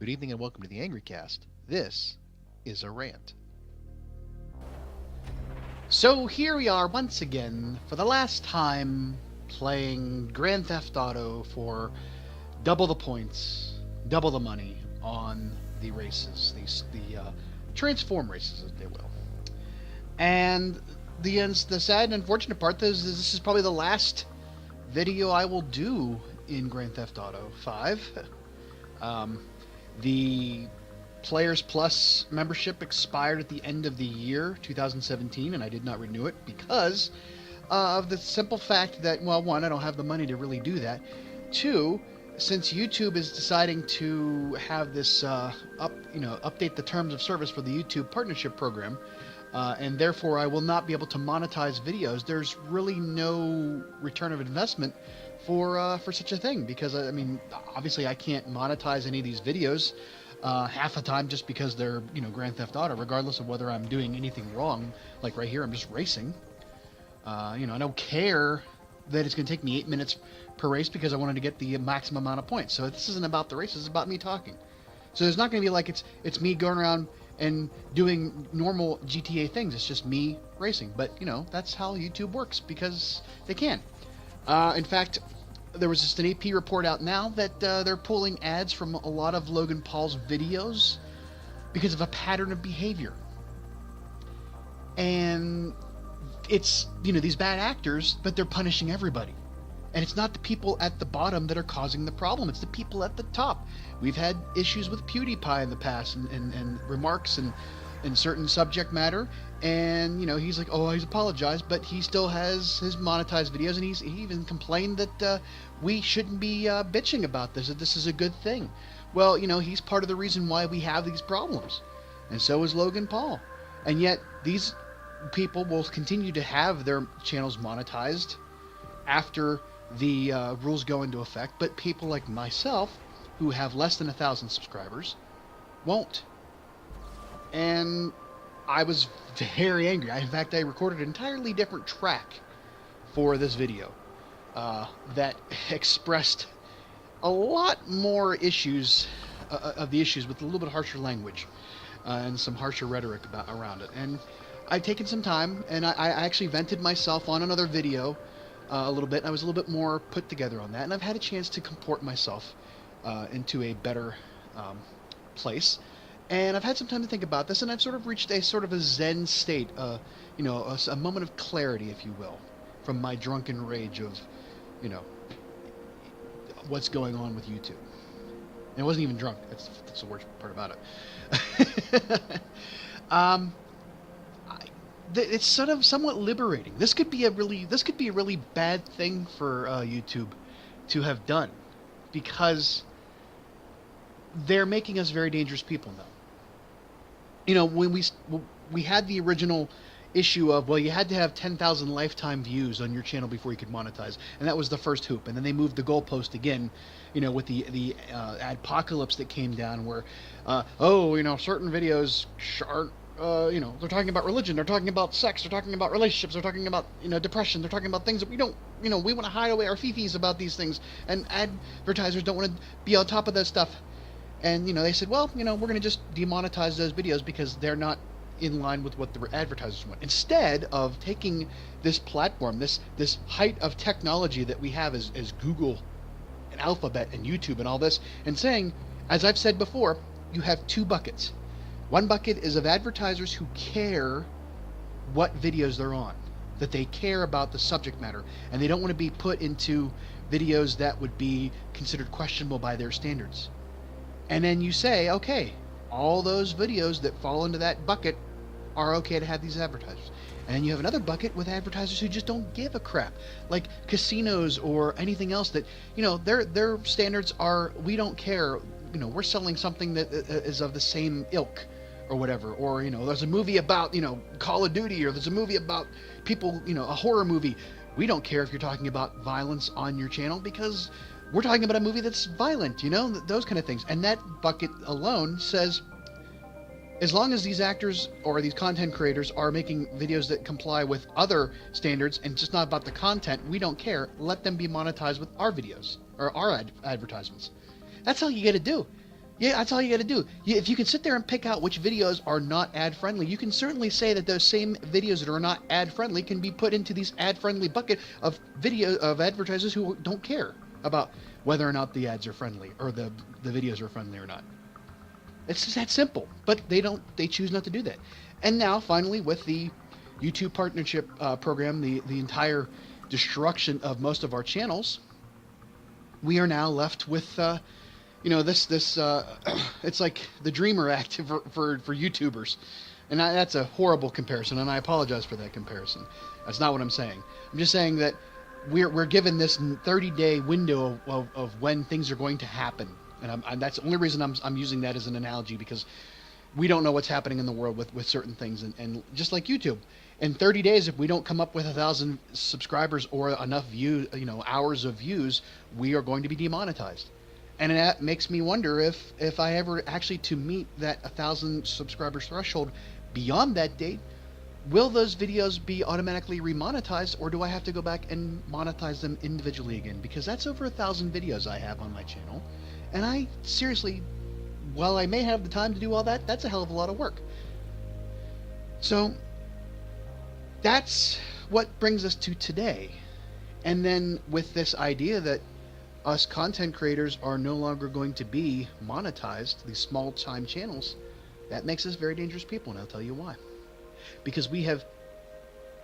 Good evening and welcome to the Angry Cast. This is a rant. So here we are once again for the last time playing Grand Theft Auto for double the points, double the money on the races, the transform races, if they will. And the sad and unfortunate part is this is probably the last video I will do in Grand Theft Auto 5. The Players Plus membership expired at the end of the year 2017, and I did not renew it because of the simple fact that, well, one, I don't have the money to really do that. Two, since YouTube is deciding to have this update the terms of service for the YouTube partnership program, and therefore I will not be able to monetize videos, there's really no return of investment for such a thing, because I mean, obviously I can't monetize any of these videos half the time just because they're Grand Theft Auto, regardless of whether I'm doing anything wrong. Like right here, I'm just racing. I don't care that it's going to take me 8 minutes per race because I wanted to get the maximum amount of points. So this isn't about the race; it's about me talking. So there's not going to be like it's me going around and doing normal GTA things. It's just me racing. But that's how YouTube works because they can. In fact, there was just an AP report out now that they're pulling ads from a lot of Logan Paul's videos because of a pattern of behavior. And it's, these bad actors, but they're punishing everybody. And it's not the people at the bottom that are causing the problem. It's the people at the top. We've had issues with PewDiePie in the past and remarks and certain subject matter, and he's like, oh, he's apologized, but he still has his monetized videos, and he even complained that we shouldn't be bitching about this, that this is a good thing. Well, he's part of the reason why we have these problems, and so is Logan Paul. And yet these people will continue to have their channels monetized after the rules go into effect, but people like myself who have less than 1,000 subscribers won't. And I was very angry. In fact, I recorded an entirely different track for this video that expressed a lot more issues of the issues with a little bit harsher language and some harsher rhetoric around it. And I've taken some time, and I actually vented myself on another video a little bit. And I was a little bit more put together on that, and I've had a chance to comport myself into a better place. And I've had some time to think about this, and I've sort of reached a sort of a zen state, a moment of clarity, if you will, from my drunken rage of, what's going on with YouTube. And I wasn't even drunk. That's the worst part about it. It's sort of somewhat liberating. This could be a really bad thing for YouTube to have done, because they're making us very dangerous people now. When we had the original issue of, well, you had to have 10,000 lifetime views on your channel before you could monetize, and that was the first hoop. And then they moved the goalpost again, with the adpocalypse that came down, where certain videos aren't, they're talking about religion, they're talking about sex, they're talking about relationships, they're talking about depression, they're talking about things that we don't, we want to hide away our fifis about these things, and advertisers don't want to be on top of that stuff. And, they said, well, we're going to just demonetize those videos because they're not in line with what the advertisers want. Instead of taking this platform, this height of technology that we have as Google and Alphabet and YouTube and all this, and saying, as I've said before, you have two buckets. One bucket is of advertisers who care what videos they're on, that they care about the subject matter, and they don't want to be put into videos that would be considered questionable by their standards. And then you say, okay, all those videos that fall into that bucket are okay to have these advertisers. And then you have another bucket with advertisers who just don't give a crap, like casinos or anything else that, their standards are, we don't care, we're selling something that is of the same ilk or whatever. Or, there's a movie about, Call of Duty, or there's a movie about people, a horror movie. We don't care if you're talking about violence on your channel because we're talking about a movie that's violent, those kind of things. And that bucket alone says, as long as these actors or these content creators are making videos that comply with other standards and just not about the content, we don't care. Let them be monetized with our videos or our advertisements. That's all you got to do. Yeah, that's all you got to do. If you can sit there and pick out which videos are not ad-friendly, you can certainly say that those same videos that are not ad-friendly can be put into these ad-friendly bucket of video of advertisers who don't care about whether or not the ads are friendly or the videos are friendly or not. It's just that simple. But they don't. They choose not to do that. And now, finally, with the YouTube partnership program, the entire destruction of most of our channels, we are now left with. This it's like the Dreamer Act for YouTubers, and that's a horrible comparison, and I apologize for that comparison. That's not what I'm saying. I'm just saying that we're given this 30-day window of when things are going to happen, and that's the only reason I'm using that as an analogy, because we don't know what's happening in the world with certain things, and just like YouTube, in 30 days, if we don't come up with 1,000 subscribers or enough hours of views, we are going to be demonetized. And that makes me wonder if I ever actually to meet that 1,000 subscribers threshold beyond that date, will those videos be automatically remonetized, or do I have to go back and monetize them individually again? Because that's over 1,000 videos I have on my channel, and I seriously, while I may have the time to do all that, that's a hell of a lot of work. So that's what brings us to today. And then with this idea that us content creators are no longer going to be monetized, these small time channels, that makes us very dangerous people, and I'll tell you why. Because we have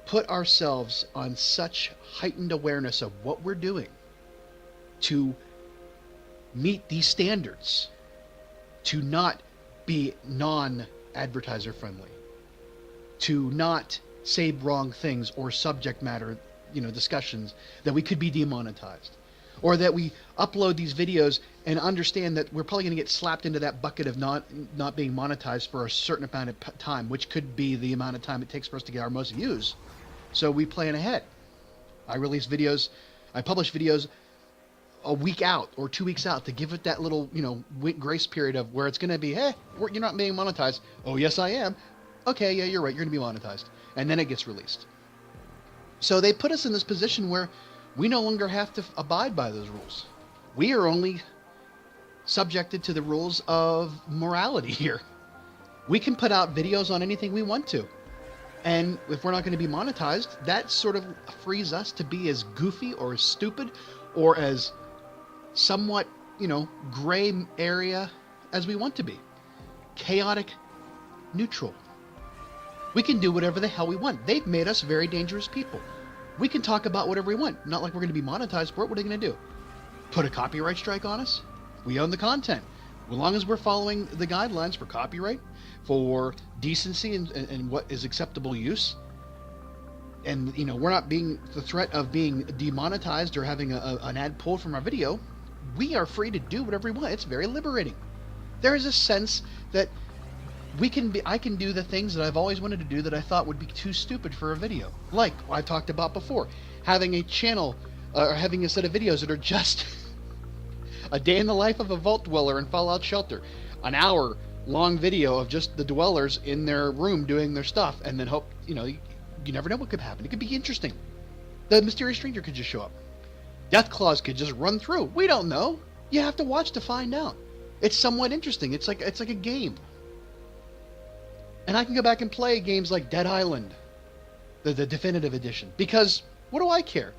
put ourselves on such heightened awareness of what we're doing to meet these standards, to not be non-advertiser friendly, to not say wrong things or subject matter, discussions, that we could be demonetized. Or that we upload these videos and understand that we're probably going to get slapped into that bucket of not being monetized for a certain amount of time, which could be the amount of time it takes for us to get our most views. So we plan ahead. I publish videos a week out or 2 weeks out to give it that little, grace period of where it's going to be, hey, you're not being monetized. Oh, yes, I am. Okay, yeah, you're right. You're going to be monetized. And then it gets released. So they put us in this position where we no longer have to abide by those rules. We are only subjected to the rules of morality here. We can put out videos on anything we want to. And if we're not going to be monetized, that sort of frees us to be as goofy or as stupid or as somewhat, gray area as we want to be. Chaotic, neutral. We can do whatever the hell we want. They've made us very dangerous people. We can talk about whatever we want. Not like we're going to be monetized for it. What are they going to do? Put a copyright strike on us? We own the content. As long as we're following the guidelines for copyright, for decency and what is acceptable use, and we're not being the threat of being demonetized or having an ad pulled from our video, we are free to do whatever we want. It's very liberating. There is a sense that I can do the things that I've always wanted to do that I thought would be too stupid for a video. Like I talked about before, having a channel or having a set of videos that are just a day in the life of a vault dweller in Fallout Shelter, an hour long video of just the dwellers in their room doing their stuff, and then hope, you never know what could happen. It could be interesting. The mysterious stranger could just show up. Death claws could just run through. We don't know. You have to watch to find out. It's somewhat interesting. It's like a game. And I can go back and play games like Dead Island, the definitive edition, because what do I care?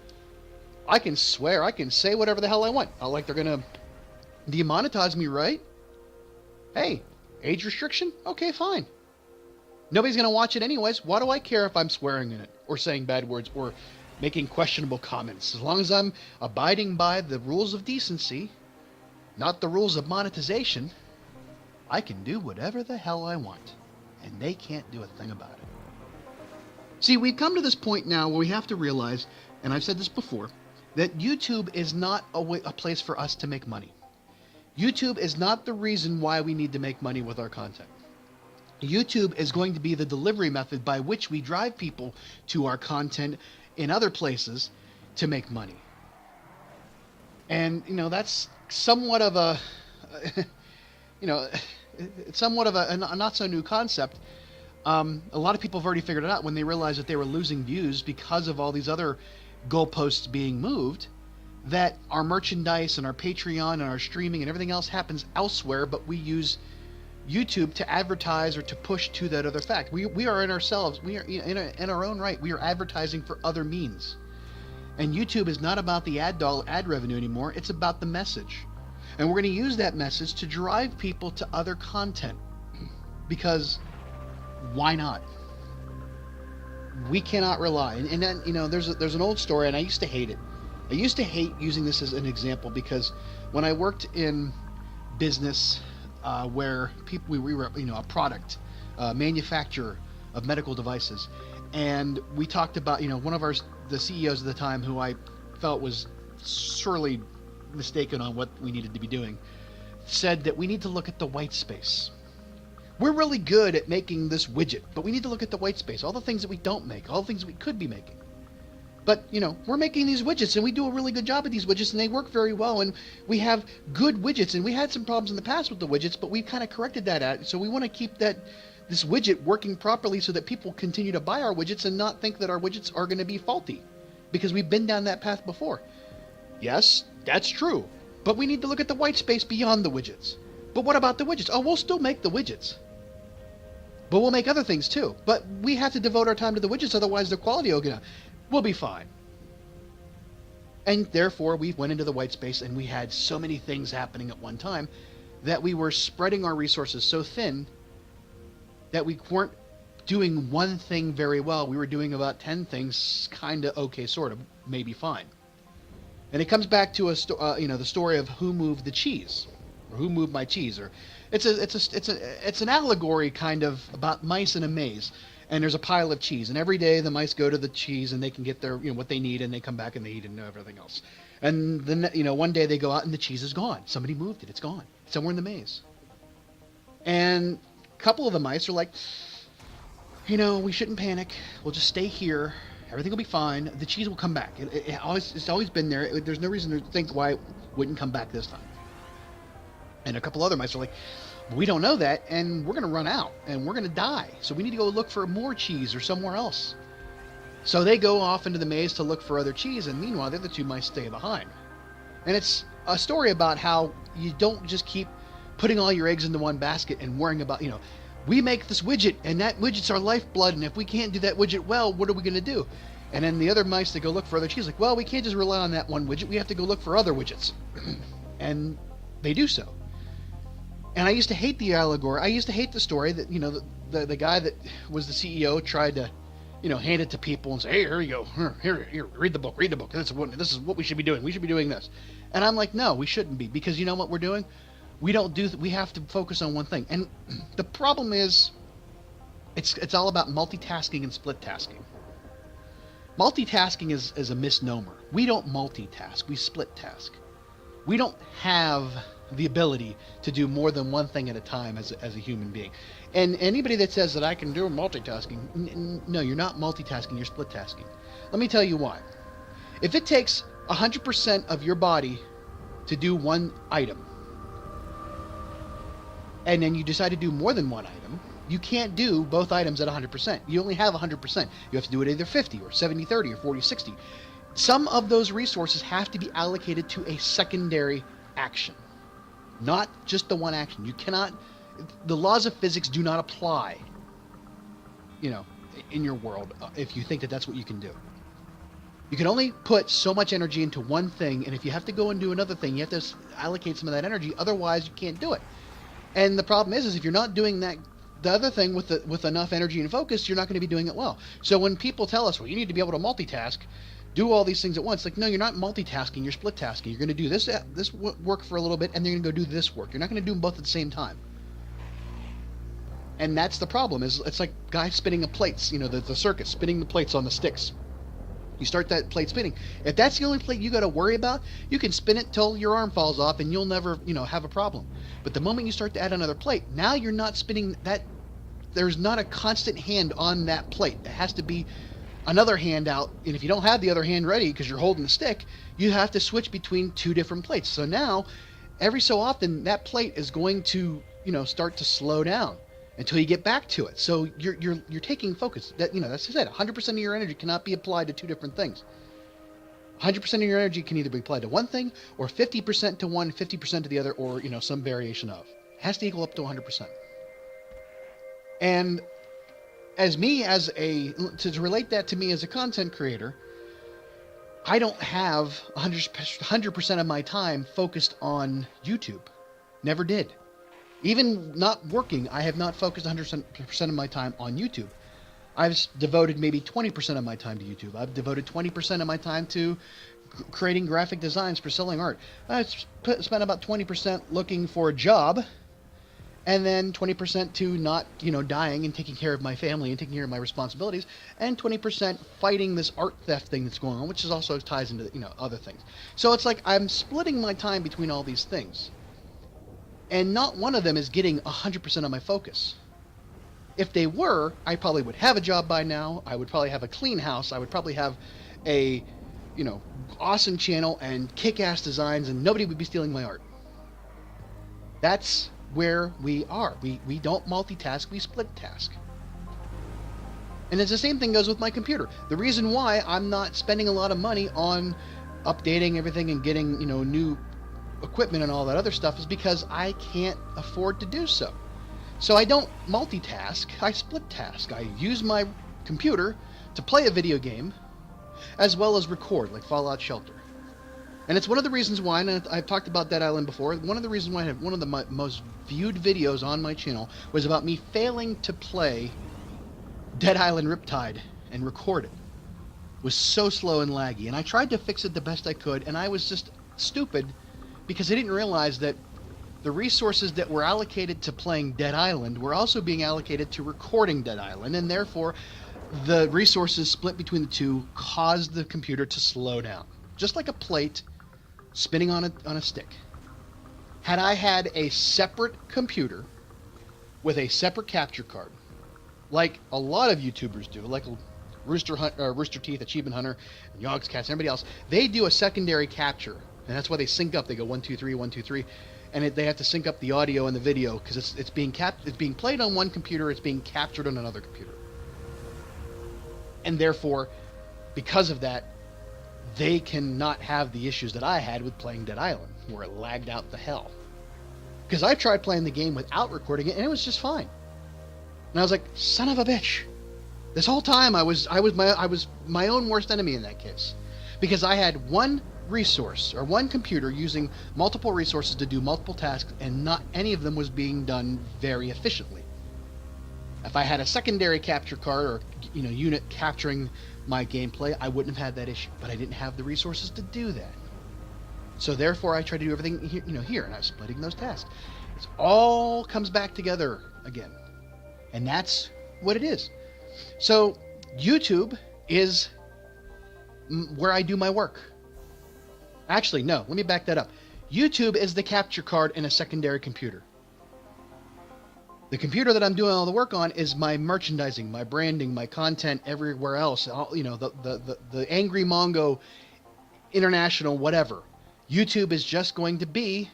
I can swear, I can say whatever the hell I want. Not like they're going to demonetize me, right? Hey, age restriction? Okay, fine. Nobody's going to watch it anyways. Why do I care if I'm swearing in it or saying bad words or making questionable comments? As long as I'm abiding by the rules of decency, not the rules of monetization, I can do whatever the hell I want. And they can't do a thing about it. See, we've come to this point now where we have to realize, and I've said this before, that YouTube is not a place for us to make money. YouTube is not the reason why we need to make money with our content. YouTube is going to be the delivery method by which we drive people to our content in other places to make money. And, that's somewhat of a, it's somewhat of a not so new concept. A lot of people have already figured it out when they realized that they were losing views because of all these other goalposts being moved. that our merchandise and our Patreon and our streaming and everything else happens elsewhere, but we use YouTube to advertise or to push to that other fact. We are in ourselves, we are in our own right, we are advertising for other means. And YouTube is not about the ad revenue anymore, it's about the message. And we're going to use that message to drive people to other content. Because why not? We cannot rely. And then, there's an old story, and I used to hate it. I used to hate using this as an example because when I worked in business, where we were, a product manufacturer of medical devices, and we talked about, one of the CEOs at the time, who I felt was sorely mistaken on what we needed to be doing, said that we need to look at the white space. We're really good at making this widget, but we need to look at the white space, all the things that we don't make, all the things that we could be making. But, we're making these widgets, and we do a really good job at these widgets, and they work very well, and we have good widgets, and we had some problems in the past with the widgets, but we kind of corrected that. So we want to keep this widget working properly so that people continue to buy our widgets and not think that our widgets are going to be faulty, because we've been down that path before. Yes, that's true, but we need to look at the white space beyond the widgets. But what about the widgets? Oh, we'll still make the widgets, but we'll make other things too. But we have to devote our time to the widgets, otherwise the quality will get down. We'll be fine. And therefore, we went into the white space, and we had so many things happening at one time that we were spreading our resources so thin that we weren't doing one thing very well. We were doing about 10 things kind of okay, sort of, maybe fine. And it comes back to the story of who moved the cheese, or who moved my cheese, or it's an allegory kind of about mice in a maze. And there's a pile of cheese, and every day the mice go to the cheese, and they can get their what they need, and they come back and they eat and everything else. And then one day they go out and the cheese is gone. Somebody moved it. It's gone. It's somewhere in the maze. And a couple of the mice are like, we shouldn't panic. We'll just stay here. Everything will be fine. The cheese will come back. It's always been there. There's no reason to think why it wouldn't come back this time. And a couple other mice are like, we don't know that, and we're going to run out, and we're going to die. So we need to go look for more cheese or somewhere else. So they go off into the maze to look for other cheese, and meanwhile, the other two mice stay behind. And it's a story about how you don't just keep putting all your eggs into one basket and worrying about, we make this widget, and that widget's our lifeblood, and if we can't do that widget well, what are we going to do? And then the other mice that go look for other cheese, like, well, we can't just rely on that one widget. We have to go look for other widgets. And they do so. And I used to hate the allegory. I used to hate the story that, the guy that was the CEO tried to, hand it to people and say, hey, here you go. Here, read the book. This is what we should be doing. We should be doing this. And I'm like, no, we shouldn't be. Because you know what we're doing? We have to focus on one thing. And the problem is, it's all about multitasking and split tasking. Multitasking is a misnomer. We don't multitask. We split task. We don't have the ability to do more than one thing at a time as a human being. And anybody that says that I can do multitasking, no, you're not multitasking, you're split tasking. Let me tell you why. If it takes 100% of your body to do one item, and then you decide to do more than one item, you can't do both items at 100%. You only have 100%. You have to do it either 50 or 70-30 or 40-60. Some of those resources have to be allocated to a secondary action. Not just the one action. You cannot, the laws of physics do not apply, in your world if you think that that's what you can do. You can only put so much energy into one thing, and if you have to go and do another thing, you have to allocate some of that energy, otherwise you can't do it. And the problem is if you're not doing that, the other thing with enough energy and focus, you're not going to be doing it well. So when people tell us, well, you need to be able to multitask, do all these things at once. Like, no, you're not multitasking, you're split tasking. You're going to do this work for a little bit, and then you're going to go do this work. You're not going to do them both at the same time. And that's the problem, is it's like guys spinning the plates, the circus, spinning the plates on the sticks. You start that plate spinning. If that's the only plate you got to worry about, you can spin it till your arm falls off and you'll never, have a problem. But the moment you start to add another plate, now you're not spinning that. There's not a constant hand on that plate. It has to be another hand out, and if you don't have the other hand ready because you're holding the stick, you have to switch between two different plates. So now, every so often, that plate is going to, start to slow down until you get back to it. So you're taking focus. That, that's what I said. 100% of your energy cannot be applied to two different things. 100% 100% of your energy can either be applied to one thing, or 50% to one, 50% to the other, or some variation of. It has to equal up to 100%. And to relate that to me as a content creator, I don't have 100% of my time focused on YouTube. Never did. Even not working, I have not focused 100% of my time on YouTube. I've devoted maybe 20% of my time to YouTube. I've devoted 20% of my time to creating graphic designs for selling art. I spent about 20% looking for a job, and then 20% to not, dying and taking care of my family and taking care of my responsibilities, and 20% fighting this art theft thing that's going on, which is also ties into, other things. So it's like I'm splitting my time between all these things, and not one of them is getting 100% of my focus. If they were, I probably would have a job by now. I would probably have a clean house. I would probably have a, awesome channel and kick-ass designs, and nobody would be stealing my art. That's where we are. We don't multitask, we split task. And it's the same thing goes with my computer. The reason why I'm not spending a lot of money on updating everything and getting, new equipment and all that other stuff is because I can't afford to do so. So I don't multitask, I split task. I use my computer to play a video game as well as record, like Fallout Shelter. And it's one of the reasons why, and I've talked about Dead Island before, one of the reasons why I had one of the most viewed videos on my channel was about me failing to play Dead Island Riptide and record it. It was so slow and laggy, and I tried to fix it the best I could, and I was just stupid because I didn't realize that the resources that were allocated to playing Dead Island were also being allocated to recording Dead Island, and therefore the resources split between the two caused the computer to slow down. Just like a plate spinning on a stick. Had I had a separate computer with a separate capture card, like a lot of YouTubers do, like Rooster Teeth, Achievement Hunter, and Yogscast, and everybody else, they do a secondary capture, and that's why they sync up. They go 1, 2, 3, 1, 2, 3, and they have to sync up the audio and the video because it's being played on one computer, it's being captured on another computer, and therefore, because of that, they cannot have the issues that I had with playing Dead Island, where it lagged out the hell. Because I tried playing the game without recording it, and it was just fine. And I was like, son of a bitch. This whole time I was my own worst enemy in that case. Because I had one resource, or one computer using multiple resources to do multiple tasks, and not any of them was being done very efficiently. If I had a secondary capture card, or unit capturing my gameplay, I wouldn't have had that issue, but I didn't have the resources to do that. So therefore, I tried to do everything here, and I was splitting those tasks. It all comes back together again, and that's what it is. So YouTube is where I do my work. Actually, no, let me back that up. YouTube is the capture card in a secondary computer. The computer that I'm doing all the work on is my merchandising, my branding, my content everywhere else. The Angry Mongo International, whatever. YouTube is just going to be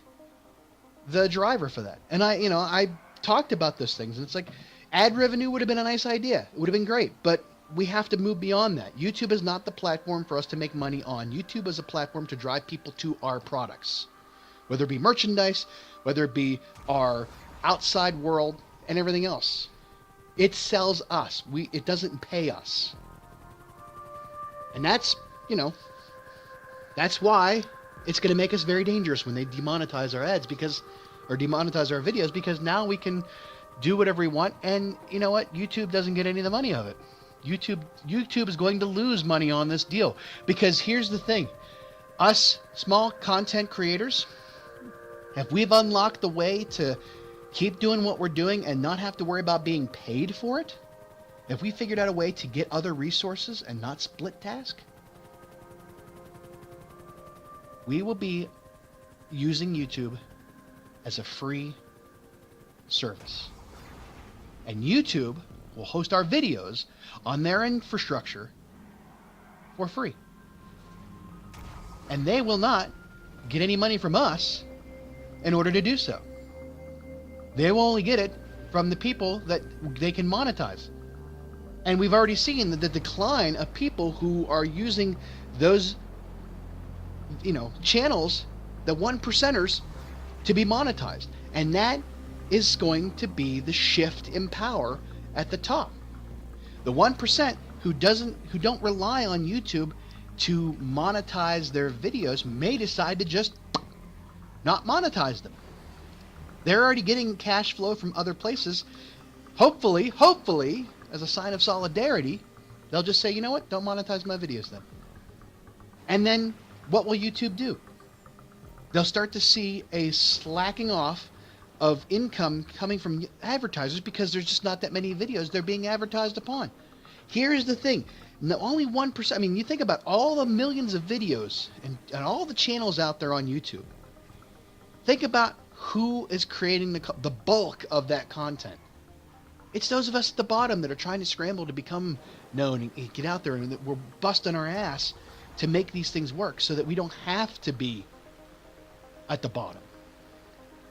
the driver for that. And I talked about those things, and it's like ad revenue would have been a nice idea. It would have been great, but we have to move beyond that. YouTube is not the platform for us to make money on. YouTube is a platform to drive people to our products, whether it be merchandise, whether it be our outside world, and everything else. It sells us. It doesn't pay us. And that's why it's going to make us very dangerous when they demonetize our ads or demonetize our videos, because now we can do whatever we want, and you know what? YouTube doesn't get any of the money of it. YouTube is going to lose money on this deal, because here's the thing. Us small content creators, if we've unlocked the way to keep doing what we're doing and not have to worry about being paid for it, if we figured out a way to get other resources and not split task, we will be using YouTube as a free service. And YouTube will host our videos on their infrastructure for free. And they will not get any money from us in order to do so. They will only get it from the people that they can monetize. And we've already seen the decline of people who are using those channels, the 1%ers, to be monetized. And that is going to be the shift in power at the top. The 1% who don't rely on YouTube to monetize their videos may decide to just not monetize them. They're already getting cash flow from other places. Hopefully, as a sign of solidarity, they'll just say, you know what, don't monetize my videos then. And then what will YouTube do? They'll start to see a slacking off of income coming from advertisers because there's just not that many videos they're being advertised upon. Here's the thing. Only 1%. I mean, you think about all the millions of videos and all the channels out there on YouTube. Think about who is creating the bulk of that content. It's those of us at the bottom that are trying to scramble to become known and get out there, and we're busting our ass to make these things work so that we don't have to be at the bottom.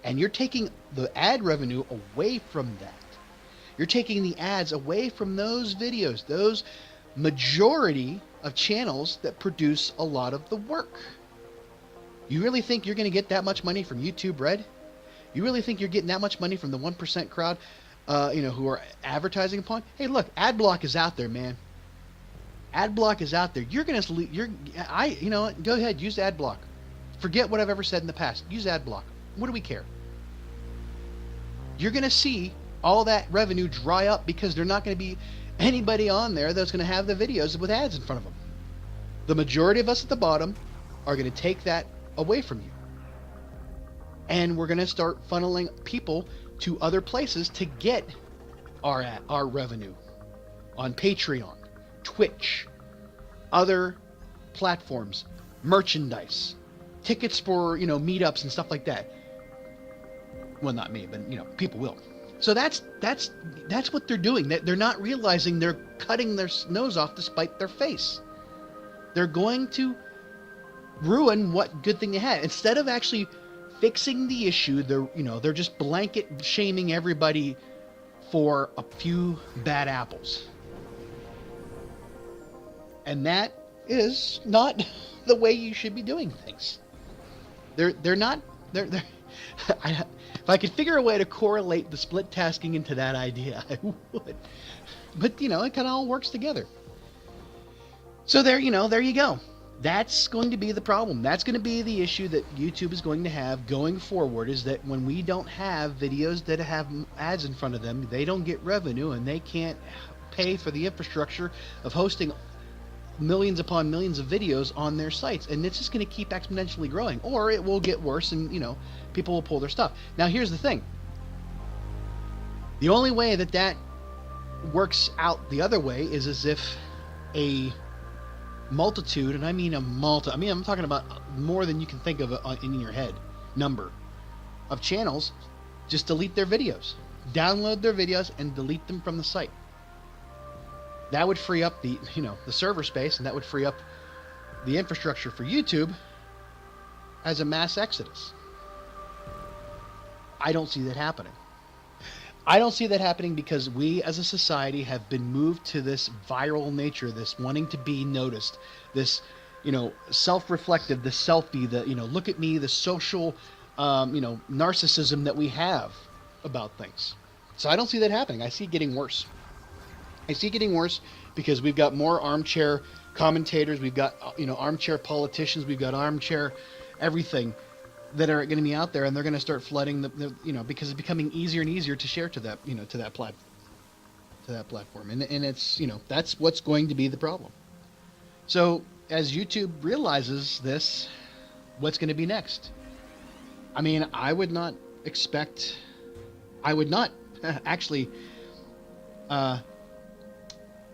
And you're taking the ad revenue away from that. You're taking the ads away from those videos, those majority of channels that produce a lot of the work. You really think you're going to get that much money from YouTube Red? You really think you're getting that much money from the 1% crowd, who are advertising upon? Hey, look, ad block is out there, man. Ad block is out there. Go ahead, use ad block. Forget what I've ever said in the past. Use ad block. What do we care? You're going to see all that revenue dry up because there's not going to be anybody on there that's going to have the videos with ads in front of them. The majority of us at the bottom are going to take that away from you. And we're going to start funneling people to other places to get our revenue on Patreon, Twitch, other platforms, merchandise, tickets for, meetups and stuff like that. Well, not me, but people will. So that's what they're doing. They're not realizing they're cutting their nose off to spite their face. They're going to ruin what good thing they had. Instead of actually fixing the issue, they're just blanket shaming everybody for a few bad apples. And that is not the way you should be doing things. They're not. If I could figure a way to correlate the split tasking into that idea, I would. But it kind of all works together. So there you go. That's going to be the problem. That's going to be the issue that YouTube is going to have going forward, is that when we don't have videos that have ads in front of them, they don't get revenue, and they can't pay for the infrastructure of hosting millions upon millions of videos on their sites. And it's just going to keep exponentially growing, or it will get worse and, people will pull their stuff. Now, here's the thing. The only way that works out the other way is as if a multitude, and I mean I'm talking about more than you can think of in your head, number of channels, just delete their videos, download their videos and delete them from the site. That would free up the server space, and that would free up the infrastructure for YouTube as a mass exodus. I don't see that happening. I don't see that happening because we as a society have been moved to this viral nature, this wanting to be noticed, this, self-reflective, the selfie, the, look at me, the social, narcissism that we have about things. So I don't see that happening. I see it getting worse. I see it getting worse because we've got more armchair commentators, we've got, armchair politicians, we've got armchair everything that are going to be out there, and they're going to start flooding because it's becoming easier and easier to share to that, to that platform. And it's, that's what's going to be the problem. So as YouTube realizes this, what's going to be next? I mean, I would not actually,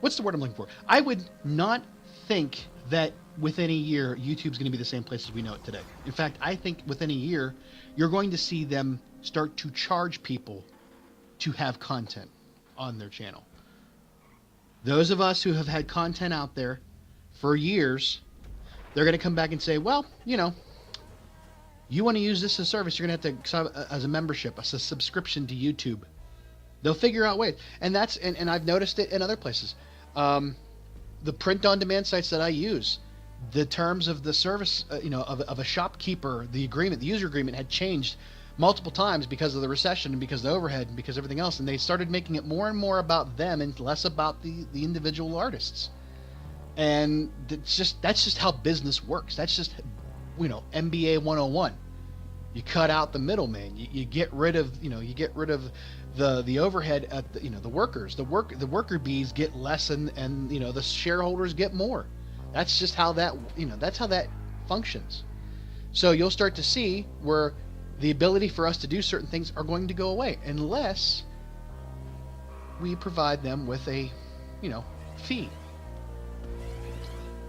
what's the word I'm looking for? I would not think that within a year, YouTube's going to be the same place as we know it today. In fact, I think within a year, you're going to see them start to charge people to have content on their channel. Those of us who have had content out there for years, they're going to come back and say, well, you want to use this as a service, you're going to have to, as a membership, as a subscription to YouTube. They'll figure out ways. And and I've noticed it in other places. The print-on-demand sites that I use, The terms of the service, of a shopkeeper, the agreement, the user agreement had changed multiple times because of the recession and because of the overhead and because of everything else. And they started making it more and more about them and less about the individual artists. And that's just how business works. That's just, MBA 101. You cut out the middleman. You get rid of, the overhead at the workers. The worker bees get less, and the shareholders get more. That's just how that functions. So you'll start to see where the ability for us to do certain things are going to go away unless we provide them with a, fee.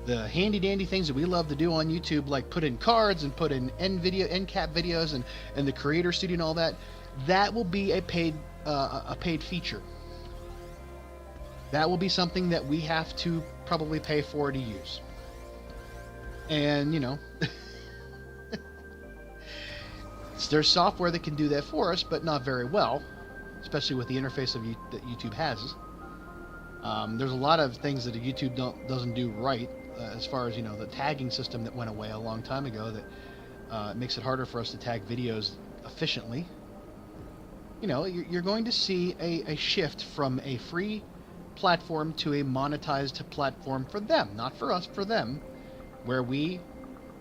The handy dandy things that we love to do on YouTube, like put in cards and put in end cap videos and the creator studio and all that, that will be a paid feature. That will be something that we have to probably pay for to use. And, there's software that can do that for us, but not very well, especially with the interface that YouTube has. There's a lot of things that YouTube doesn't do right, as far as, the tagging system that went away a long time ago that makes it harder for us to tag videos efficiently. You're going to see a shift from a free platform to a monetized platform for them, not for us, for them, where we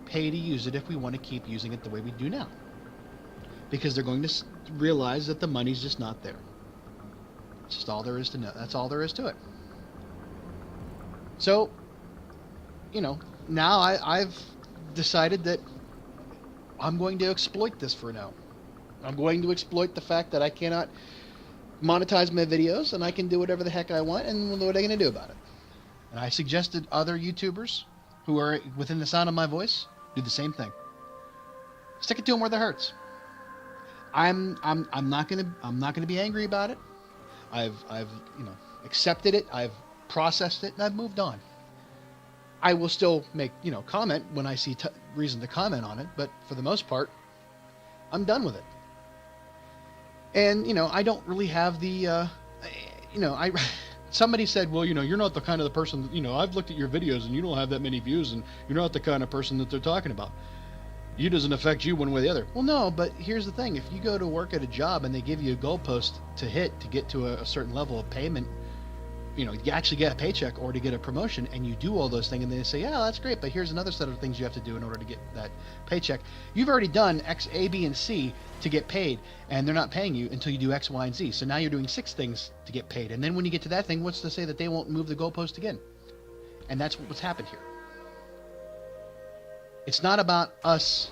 pay to use it if we want to keep using it the way we do now. Because they're going to realize that the money's just not there. That's just all there is to know. That's all there is to it. So, now I've decided that I'm going to exploit this for now. I'm going to exploit the fact that I cannot monetize my videos, and I can do whatever the heck I want, and what are they going to do about it? And I suggested other YouTubers who are within the sound of my voice do the same thing. Stick it to them where that hurts. I'm not gonna be angry about it. I've accepted it. I've processed it, and I've moved on. I will still make comment when I see reason to comment on it, but for the most part, I'm done with it. And I don't really have the somebody said, well, you're not the kind of the person, I've looked at your videos and you don't have that many views, and you're not the kind of person that they're talking about. You doesn't affect you one way or the other. Well, no, but here's the thing. If you go to work at a job and they give you a goalpost to hit to get to a certain level of payment, you actually get a paycheck or to get a promotion, and you do all those things, and they say, yeah, that's great, but here's another set of things you have to do in order to get that paycheck. You've already done X, A, B, and C to get paid, and they're not paying you until you do X, Y, and Z. So now you're doing 6 things to get paid. And then when you get to that thing, what's to say that they won't move the goalpost again? And that's what's happened here. It's not about us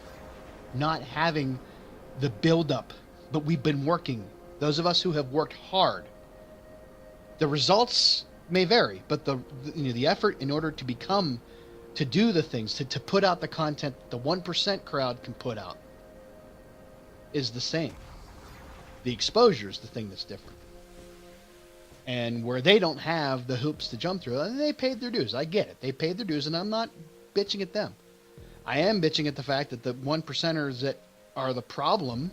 not having the build-up, but we've been working. Those of us who have worked hard. The results may vary, but the effort in order to do the things, to put out the content the 1% crowd can put out is the same. The exposure is the thing that's different. And where they don't have the hoops to jump through, and they paid their dues. I get it. They paid their dues, and I'm not bitching at them. I am bitching at the fact that the 1%ers that are the problem,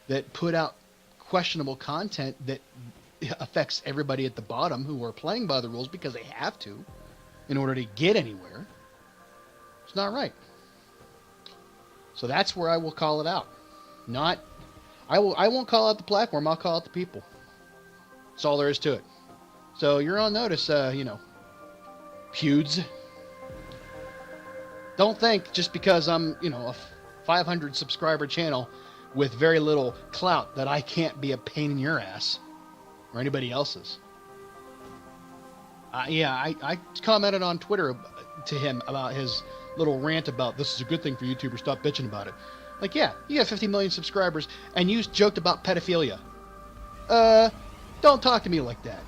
that put out questionable content that affects everybody at the bottom who are playing by the rules because they have to in order to get anywhere, it's not right. So that's where I will call it out. I won't call out the platform, I'll call out the people. That's all there is to it. So you're on notice, Pewds. Don't think just because I'm, a 500 subscriber channel with very little clout that I can't be a pain in your ass or anybody else's. I commented on Twitter to him about his little rant about this is a good thing for YouTubers, stop bitching about it. Like, yeah, you got 50 million subscribers and you joked about pedophilia. Don't talk to me like that.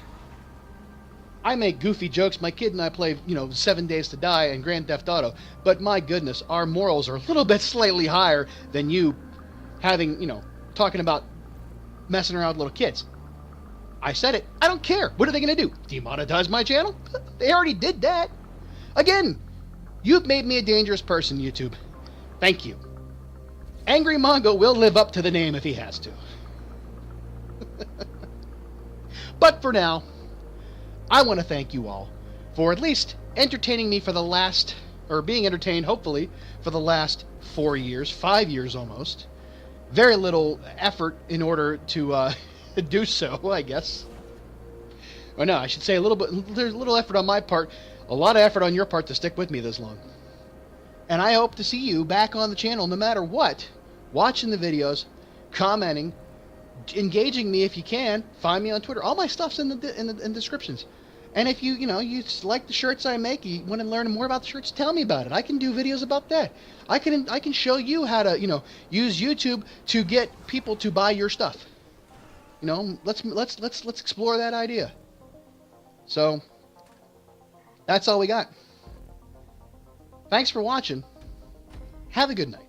I make goofy jokes. My kid and I play, 7 Days to Die and Grand Theft Auto. But my goodness, our morals are a little bit slightly higher than you having, talking about messing around with little kids. I said it. I don't care. What are they going to do? Demonetize my channel? They already did that. Again, you've made me a dangerous person, YouTube. Thank you. Angry Mongo will live up to the name if he has to. But for now, I want to thank you all for at least entertaining me for the last or being entertained, hopefully, for the last 4 years, 5 years almost. Very little effort in order to do so, I guess. Or no, I should say a little bit. There's a little effort on my part, a lot of effort on your part to stick with me this long. And I hope to see you back on the channel no matter what, watching the videos, commenting, engaging me if you can. Find me on Twitter. All my stuff's in the descriptions. And if you like the shirts I make, you want to learn more about the shirts, tell me about it. I can do videos about that. I can show you how to use YouTube to get people to buy your stuff. Let's explore that idea. So that's all we got. Thanks for watching. Have a good night.